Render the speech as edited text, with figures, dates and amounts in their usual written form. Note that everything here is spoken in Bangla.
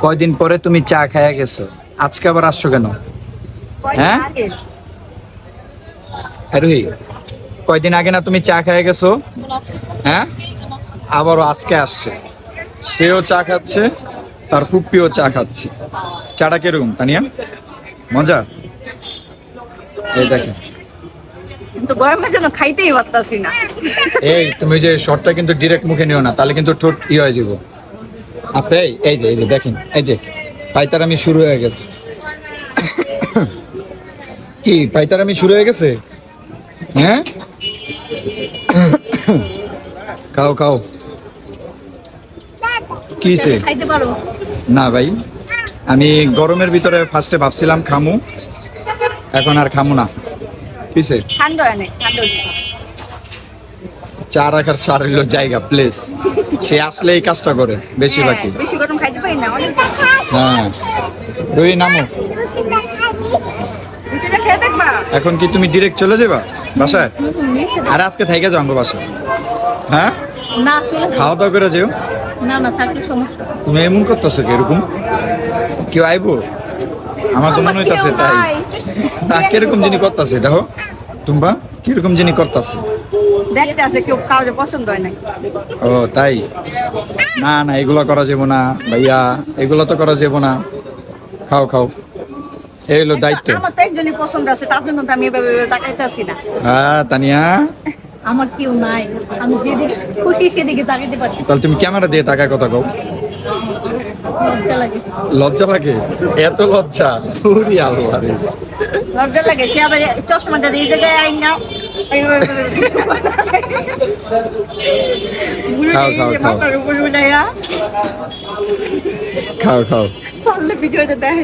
কয়দিন পরে তুমি চা খাইয়া গেছো, আজকে আবার আসছো কেন? হ্যাঁ রুহি, কয়দিন আগে না তুমি চা খাইয়া গেছো? হ্যাঁ, আবারও আজকে আসছে। সেও চা খাচ্ছে, তার ফুপ্পিও চা খাচ্ছে। চাটা কিরকম তানিয়া, মজা? এই দেখেন, কিন্তু গরমের জন্য খাইতেই পারতাছি না। এই তুমি যে শর্টটা কিন্তু ডিরেক্ট মুখে নিও না, তাহলে কিন্তু ঠোঁট ই হয়ে যাবো। আচ্ছা এই যে দেখেন, এই যে পাইতারামি শুরু হয়ে গেছে। কি পাইতারামি শুরু হয়ে গেছে? হ্যাঁ, খাও খাও। কিসে? খাইতে পারো? না ভাই, আমি গরমের ভিতরে ফার্স্টে ভাবছিলাম খামু, এখন আর খামু না। কিসে? ঠান্ডা হয় না, ঠান্ডা হলে খাও। চা রাখার চার হইলো জায়গা, প্লেস। সে আসলে এই কাজটা করে বেশিরভাগই। হ্যাঁ, বেশি গরম খাইতে পারি না, অনেক হ্যাঁ, রুহি নামো। রুটিটা খেয়ে দেখবা। এখন কি তুমি ডিরেক্ট চলে যাবা বাসায়? আর আজকে থেকে যাও আমগো বাসায়? হ্যাঁ, না চলে খাওয়া দাওয়া করে যেও। না না থাকলে সমস্যা। তুমি এমন করতেছো কি এরকম? কেউ আইবো? আমার তো মনে হইতাছে তাই। না, কিরকম জিনিস করতেছে দেখো টুম্পা, কিরকম জিনিস করতেছে। দেখতে আছে কেউ কাউকে পছন্দ হয় না। ও তাই? না না, এগুলো করা যাবো না ভাইয়া, এগুলো তো করা যাবো না। খাও খাও, এই হলো দায়িত্ব। আমার তো একজনই পছন্দ আছে, তার জন্য তো আমি এভাবে তাকাইতেছি না। হ্যাঁ তানিয়া, আমার কেউ নাই, আমি যেদিকে খুশি সেদিকে তাকাইতে পারি। তাহলে তুমি ক্যামেরা দিয়ে তাকায় কথা কও। লজ্জা লাগে। লজ্জা লাগে? এত লজ্জা? ওরে আল্লাহ রে। লজ্জা লাগে, সে আবার চশমাটা দিয়ে জায়গায় আই না। খাও, খাও, খাও। মাথার উপর উলাইয়া খাও খাও। পারলে ভিডিওটা দেয়।